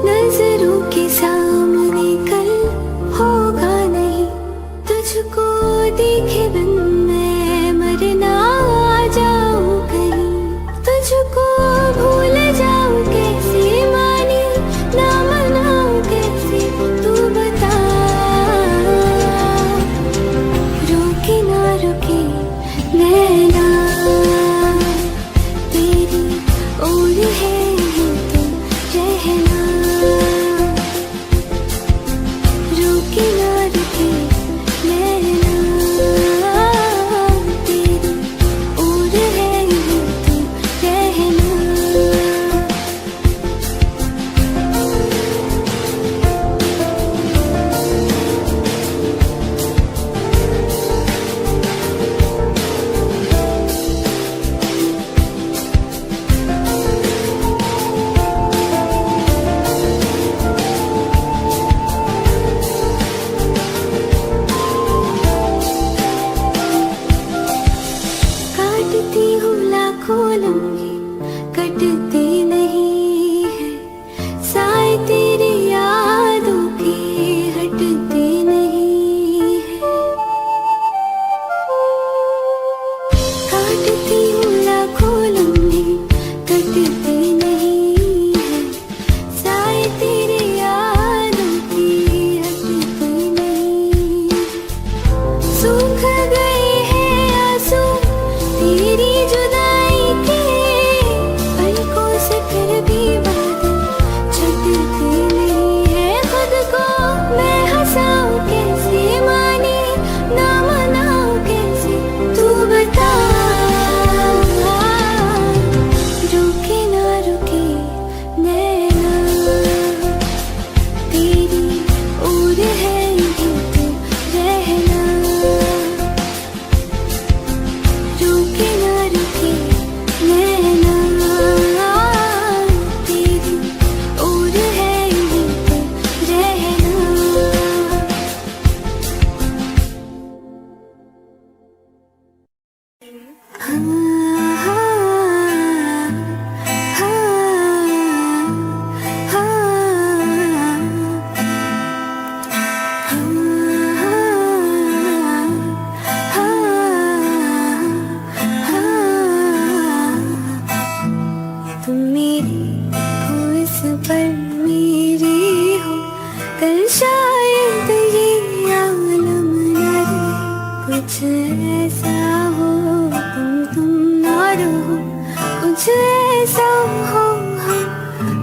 नजरों के सामने कल होगा नहीं, तुझको देखे बिन मैं मर ना जाऊं कहीं, तुझको भूल जाऊं कैसे, माने ना मनाऊं कैसे, तू बता। रुके ना रुके नैना तेरी ओर है तो रहना, रुके ना रुके नैना तेरी ओर है तो रहना। काटती हूँ लाखों लम्हे, कटते नहीं है, साए तेरी यादों के हटते नहीं है। काटती हूँ लाखों लम्हे, कटते नहीं है, साए तेरी यादों के हटते नहीं है। सूख गए हैं आंसू तेरी जुदाई के, पलकों से फिर भी बादल छटते नहीं है। खुद को मैं हंसाऊं कैसे, माने ना मनाऊं कैसे, तू बता। रुके ना रुके नैना तेरी ओर है तो रहना, रुके ना रुके नैना तेरी ओर है तो रहना। तुम मेरी हो इस पर मेरी हो, कल शायद ये आलम न रहे, कुछ ऐसा हो तुम ना रहो, कुछ ऐसा हो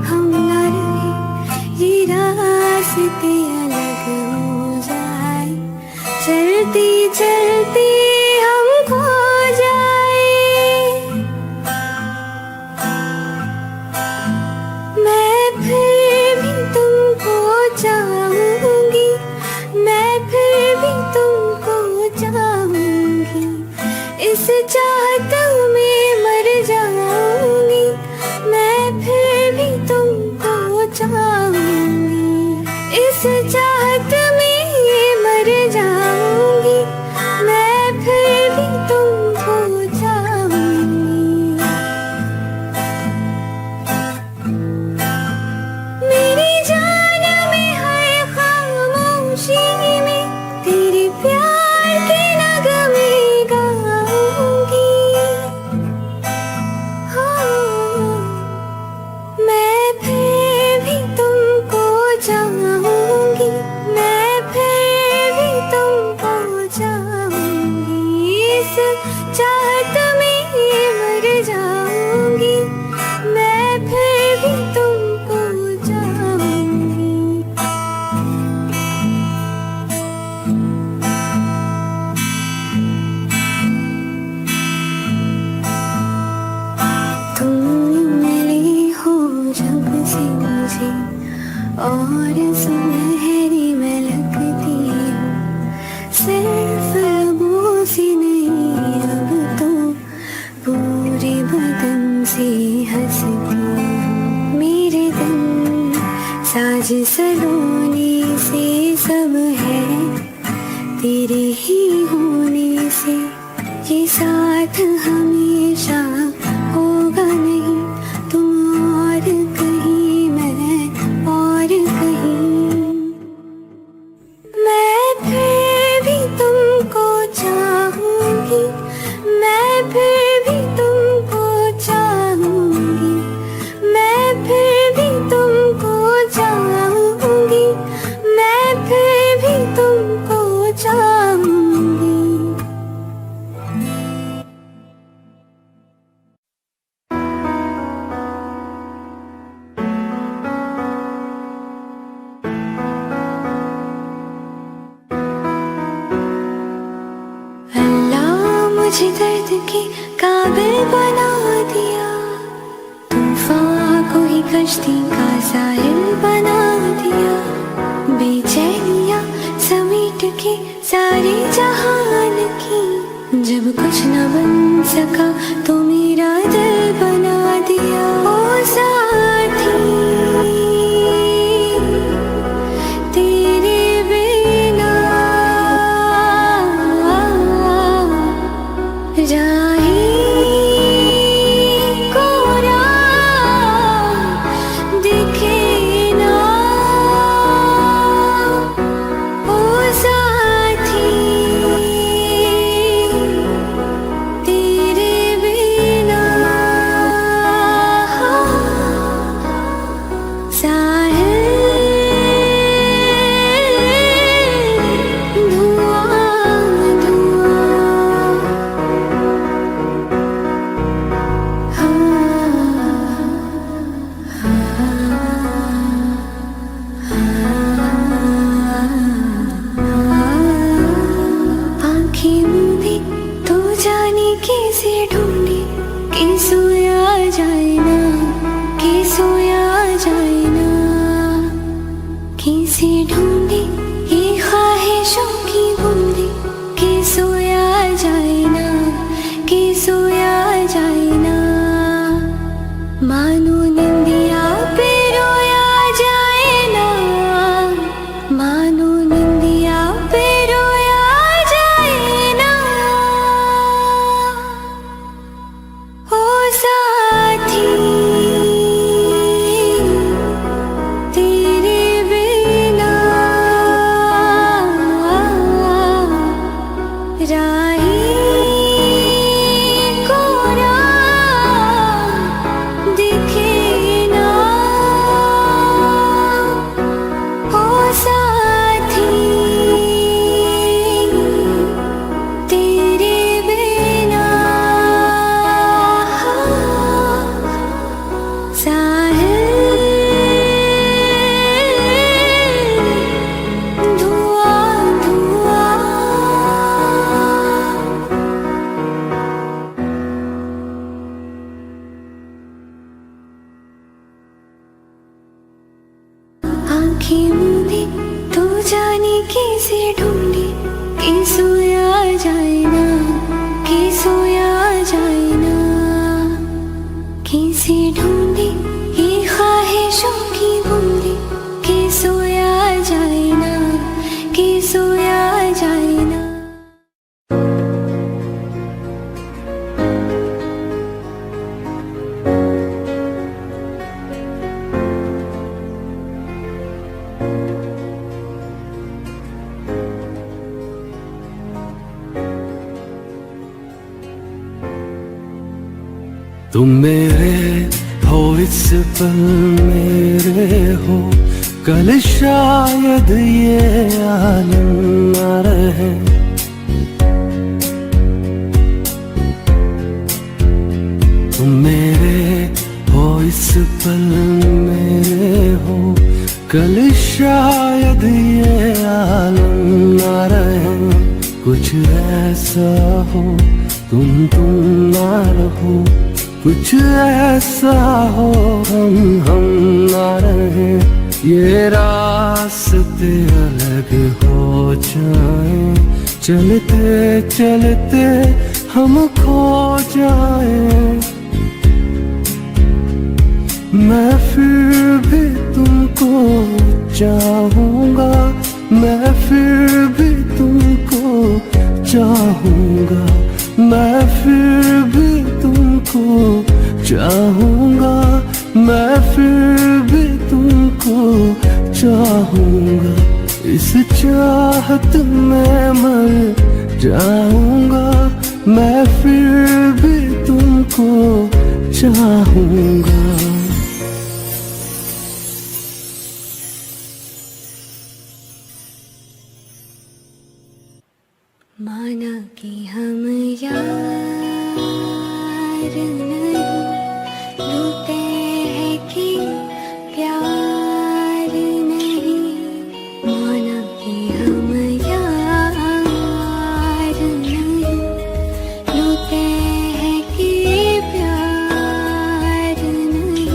हम ना रहे, ये रास्ते अलग हो जाए, चलती चलती हम खो जाए। मैं फिर भी तुमको चाहूंगी, मैं फिर भी तुमको चाहूंगी, इस चाहत में मर जाऊंगी, मैं फिर भी तुमको चाहूंगी, इस चाहत में मर जाऊंगी, मैं फिर भी तुमको चाहूंगी। मेरी जान में हर खामोशी में तेरे प्यार के नगमे गाऊंगी। हाँ, मैं फिर भी तुमको चाहूंगी, मैं फिर भी तुमको चाहूंगी, इस चाहत में मर जाऊंगी, मैं फिर भी तुमको चाहूंगी। तुम मिली हो जब से मुझे और सुनहरी मैं लगती हूँ, सिर्फ लबों से नहीं अब तो पूरे बदन से हंसती हूँ। मेरे दिन साज सलोने से सब है, तेरे ही होने से ये साथ हमेशा होगा नहीं, तुम और कहीं मैं ही कश्ती का साहिल बना दिया। बेचैनियां समेट के सारे जहान की, जब कुछ न बन सका तो मेरा दिल बना दिया। ओ साथी तेरे बिना राही कोरा दिखे ना। ओ साथी तेरे बिना साहिल धुआं धुआं। आँखें मूंदी तो जाने कैसे ढूंढे कि सोया जाए ना, कि सोया जाए ना। कैसे ढूंढे ये ख्वाहिशों की बूंदे कि सोया जाए ना, कि सोया जाए ना। मानो निंदिया पे रोया जाए ना, मानो निंदिया पे रोया जाए ना। ओ साथी तेरे बिना राही कोरा दिखे ना। ओ साथी तेरे बिना साहिल धुआं धुआं। आँखें मूंदी तो जाने कैसे ढूंढे कि सोया जाए ना, कि सोया जाए ना। कैसे ढूंढे ये ख्वाहिशों की बूंदे कि सोया जाए ना, कि सोया जाए ना। तुम मेरे हो इस पल मेरे हो, कल शायद ये आलम न रहे। तुम मेरे हो इस पल मेरे हो, कल शायद ये आलम न रहे। कुछ ऐसा हो तुम ना रहो, कुछ ऐसा हो हम ना रहे। ये रास्ते अलग हो जाए, चलते चलते हम खो जाए। मैं फिर भी तुमको चाहूँगा, मैं फिर भी तुमको चाहूँगा। मैं फिर भी तुमको चाहूँगा, मैं फिर भी तुमको चाहूँगा। इस चाहत में मर जाऊँगा, मैं फिर भी तुमको चाहूँगा। माना कि हम यार नहीं, लूटे हैं कि प्यार नहीं। माना कि हम यार नहीं, लूटे हैं कि प्यार नहीं।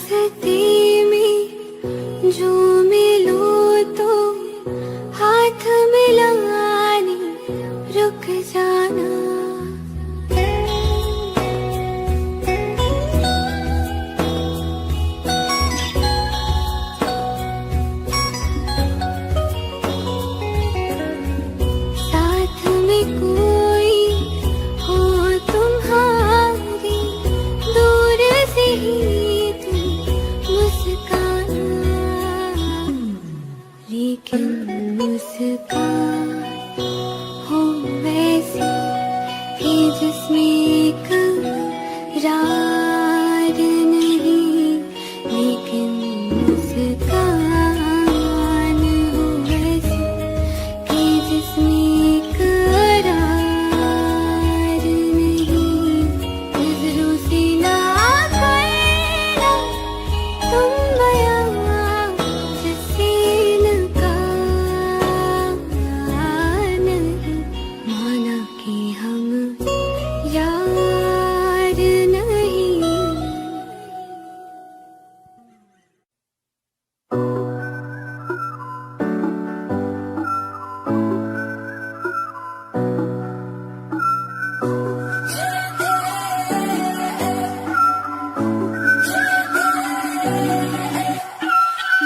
रास्ते में जो मिलो तो हाथ मिलाने रुक जाना। साथ में कोई हो तुम्हारी, दूर से ही तुम मुस्काना। लेकिन मुस्कान हो वैसी कि जिसमें करार नहीं। लेकिन मुस्कान हो वैसी कि जिसमें करार नहीं। नजरों से ना करना तुम बयां, जिससे इनकार नहीं। माना कि हम यार नहीं।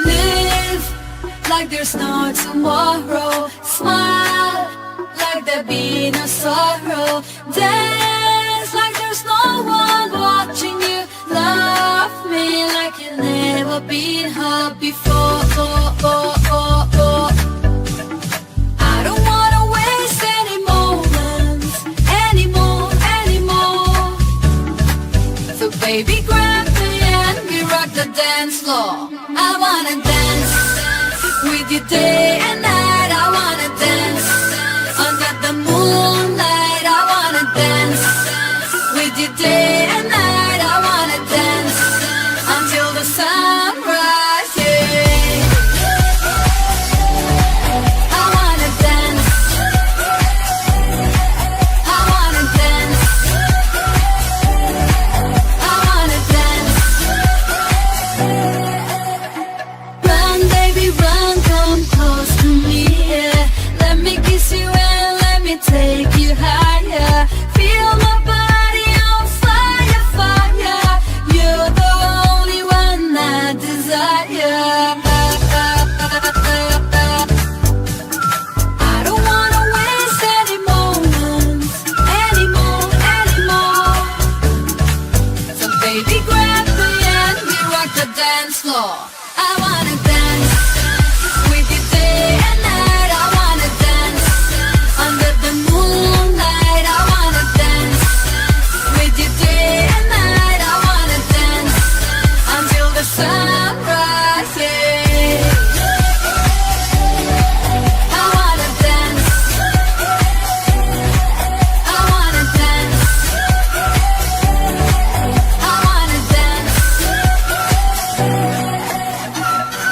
Live like there's no tomorrow. Smile like there be no sorrow. Dance like there's no one watching you. Love me like you've never been hurt before. I don't wanna waste any moments anymore. So baby, grab me and we rock the dance floor. I wanna dance with you day and night. I wanna dance under the moonlight. I wanna dance with you day and night. I wanna dance until the sunrise. Yeah. I wanna dance. I wanna dance. I wanna dance. Run, baby, run, come close to me, yeah. Let me kiss you and let me take you higher. Feel my body on fire, fire. You're the only one I desire. I don't wanna waste any moments anymore. So baby, grab me and we rock the dance floor. I wanna dance with you day and night. I wanna dance under the moonlight. I wanna dance with you day and night. I wanna dance until the sunrise. Yeah. I wanna dance. I wanna dance. I wanna dance.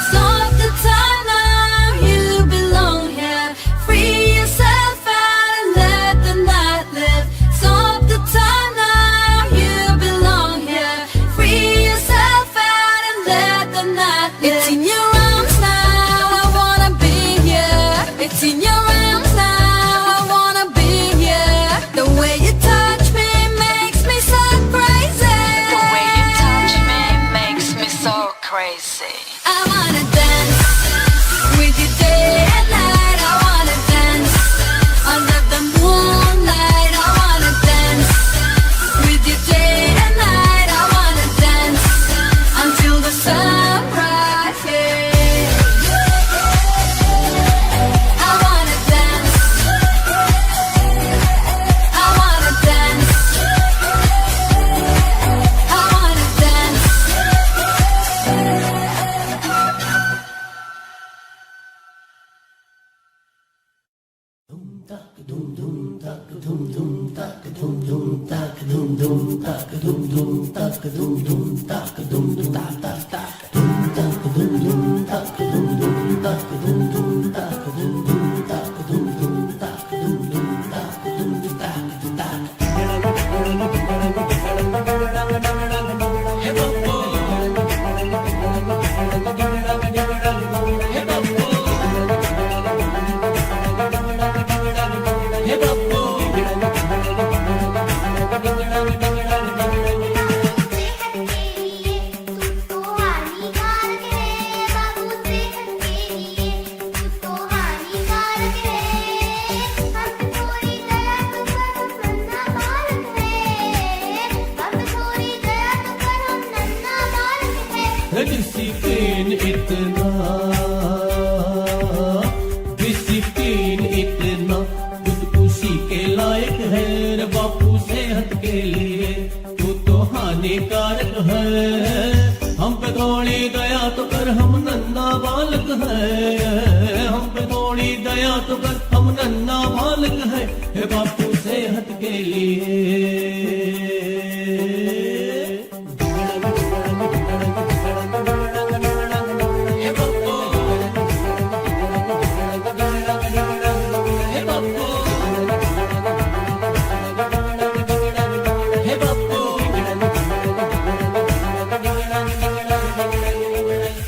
Stop the time now, you belong here. Free yourself out and let the night live. Stop the time now, you belong here. Free yourself out and let the night live. It's in your arms now, I wanna be here. It's in your arms now, I wanna be here. The way you touch me makes me so crazy. The way you touch me makes me so crazy. I wanna dance with you day and night. I wanna dance under the moonlight. I wanna dance with you day and night. I wanna dance until the sunrise. Yeah. I wanna dance. I wanna dance. I wanna dance. Discipline इतना खुदकुशी के लायक है रे बापू सेहत के लिए तू तो हानिकारक है हम पे थोड़ी दया तो कर हम नन्ना बालक है हम पे थोड़ी दया तो कर हम नन्ना बालक है हे बापू सेहत के लिए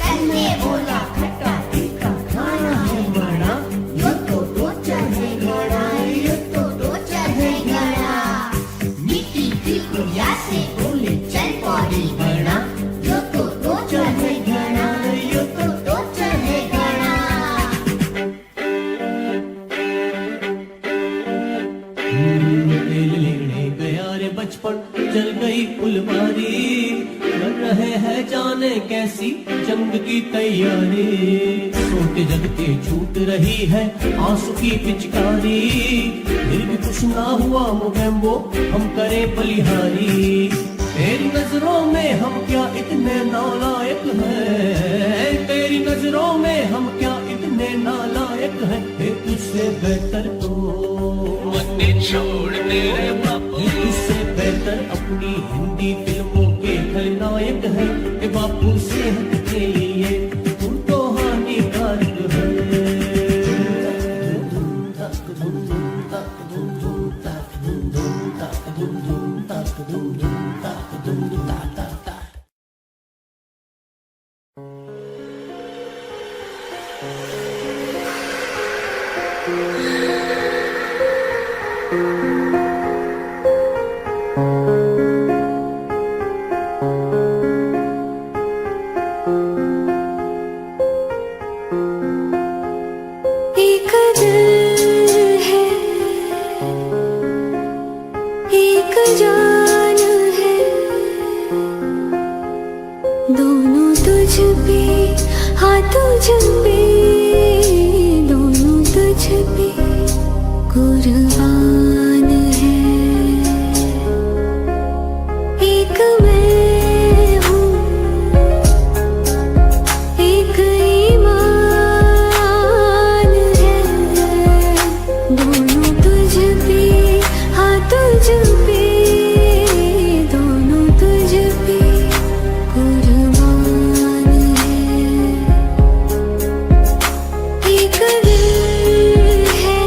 तन्ने बोला खट्टा तीखा खाना है बड़ा यो तो चढ़े गड़ा यो तो चढ़े गड़ा मिट्टी की कुड़िया से बोले चल पौड़ी बड़ा यो तो चढ़े गड़ा यो तो चढ़े गड़ा तेल लेने गया रे बचपन चल गई फुलवारी कर रहे हैं जाने कैसी जंग की तैयारी सोते जगते छूट रही है आंसू की पिचकारी फिर भी कुछ ना हुआ मुगेम्बो हम करे बलिहारी तेरी नजरों में हम क्या इतने नालायक हैं तेरी नजरों में हम क्या इतने नालायक हैं तुझसे बेहतर तो मन्ने छोड़ दे रे बापू इससे बेहतर अपनी हिंदी फिल्मों के खलनायक है कि बापू सेहत के लिए तुम तो हानिकारक है एक दिल है एक जान है दोनों तुझ पे हाँ तुझ पे दोनों तुझ पे कुर्बान है एक मैं हूँ एक ईमान है दोनों तुझ पे हाँ तुझ पे दोनों तुझ पे कुर्बान है एक दिल है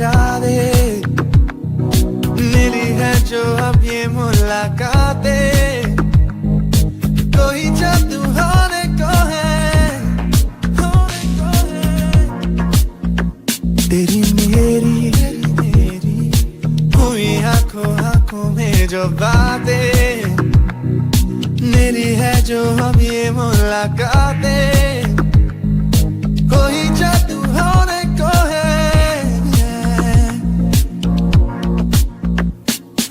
बख्शा दे, मिली है जो अब ये मुलाकातें, कोई जादू होने को है, होने को है। तेरी मेरी हुई आंखों आंखों में जो बातें, मेरी है जो अब ये मुलाकातें, कोई जादू होने को है।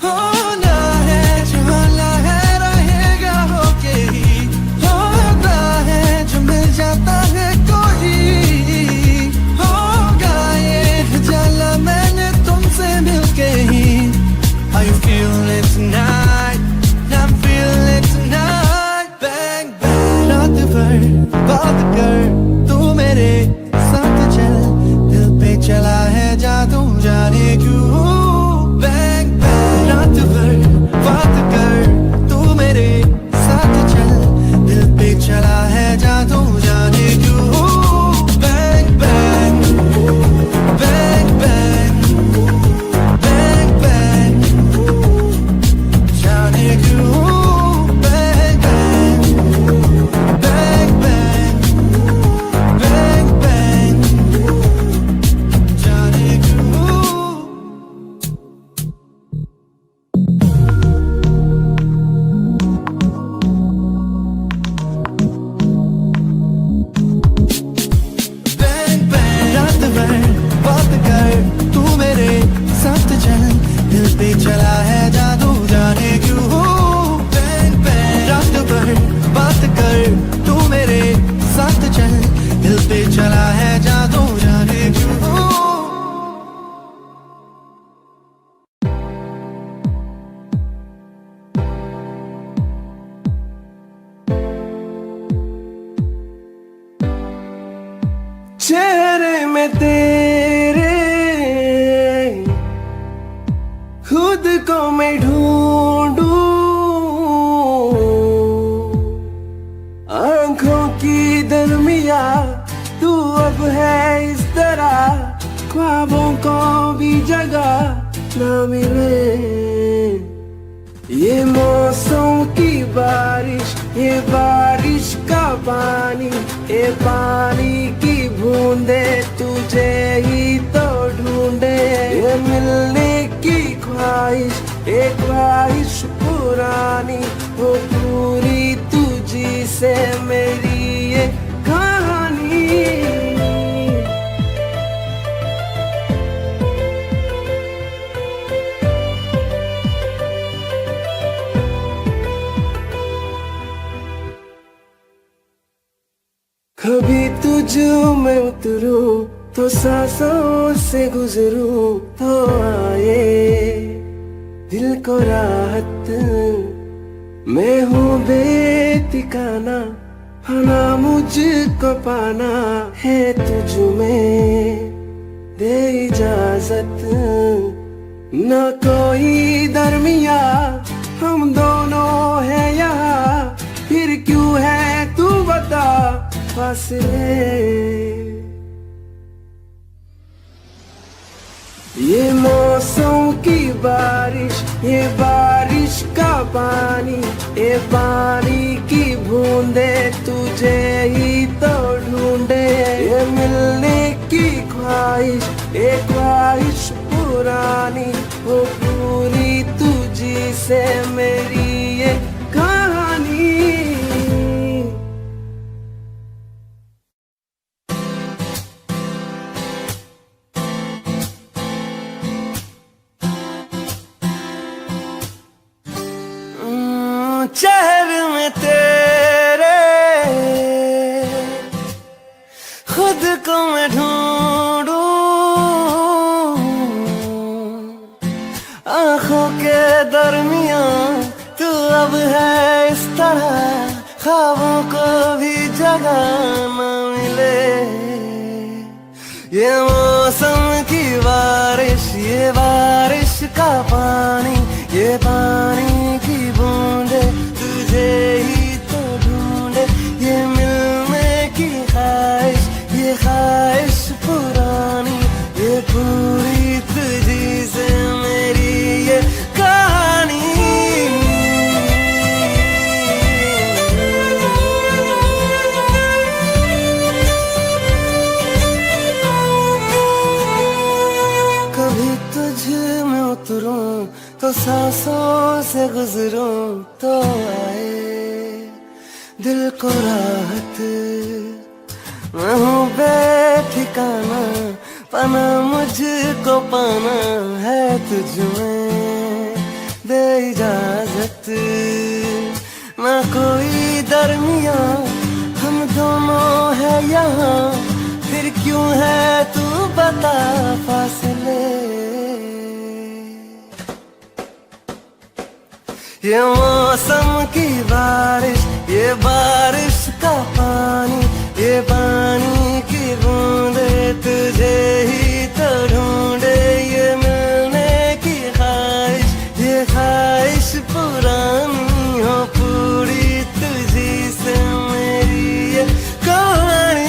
होना है जो होना है, रहेगा होके ही, होता है जो मिल जाता है कोई, होगा ये जला मैंने तुमसे मिलके ही। Are you feeling it tonight? I'm feeling it tonight. Bang bang, रात भर बात कर तू मेरे साथ चल, दिल पे चला है जादू जाने क्यों। Bang bang, रात भर बात कर तू मेरे साथ चल, दिल पे चला है जादू जाने क्यों। Bang bang, bang bang, bang bang, जाने क्यों। Bang bang, bang bang, bang bang, जाने क्यों। Bang bang, रात भर बात कर तू मेरे साथ चल, दिल पे चला है जादू जाने क्यों। Bang bang, रात भर बात कर तू मेरे साथ चल, दिल पे चला है जादू जाने क्यों। चेहरे में तेरे खुद को मैं ढूंढूं, आंखों की दरमिया तू अब है इस तरह, ख्वाबों को भी जगह न मिले। ये मौसम की बारिश, ये बारिश का पानी, ये पानी की बूंदे तुझे ही तो ढूंढे। ये मिलने की ख्वाहिश, एक ख्वाहिश पुरानी, वो पूरी तुझी से मेरी ये कहानी। कभी तुझ में उतरूं तो सांसों से गुजरूं, तो आए दिल को राहत। मैं हूँ बेठिकाना, पाना मुझको पाना है तुझ में, दे इजाजत। न कोई दरमिया हम दोनों है यहाँ, फिर क्यों है तू बता फासले। ये मौसम की बारिश, ये बारिश का पानी, ये पानी की बूंदे तुझे ही तो ढूंढे। ये मिलने की ख्वाहिश, एक ख्वाहिश पुरानी, वो पूरी तुझी से मेरी ये कहानी। चेहरे में तेरे खुद को मैं ढूंढूं, आंखों के दरमियान तू अब है इस तरह, ख्वाबों को भी जगह न मिले। ये मौसम की बारिश, ये बारिश का पानी, ये पानी की बूंदे तुझे ही तो ढूंढे। ये मिलने की ख्वाहिश, ये ख्वाहिश पुरानी, ये पूरी तुझ में उतरूं तो सांसों से गुजरूं तो आए दिल को राहत। मैं हूँ बेठिकाना, पाना मुझको पाना है तुझ में दे इजाजत। ना कोई दरमिया, हम दोनों है यहाँ, फिर क्यों है तू बता फासले। ये मौसम की बारिश, ये बारिश का पानी, ये पानी की बूंदे तुझे ही तो ढूंढे। ये मिलने की ख्वाहिश, ये ख्वाहिश पुरानी हो पूरी तुझी से मेरी ये कहानी।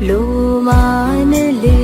लो मान ले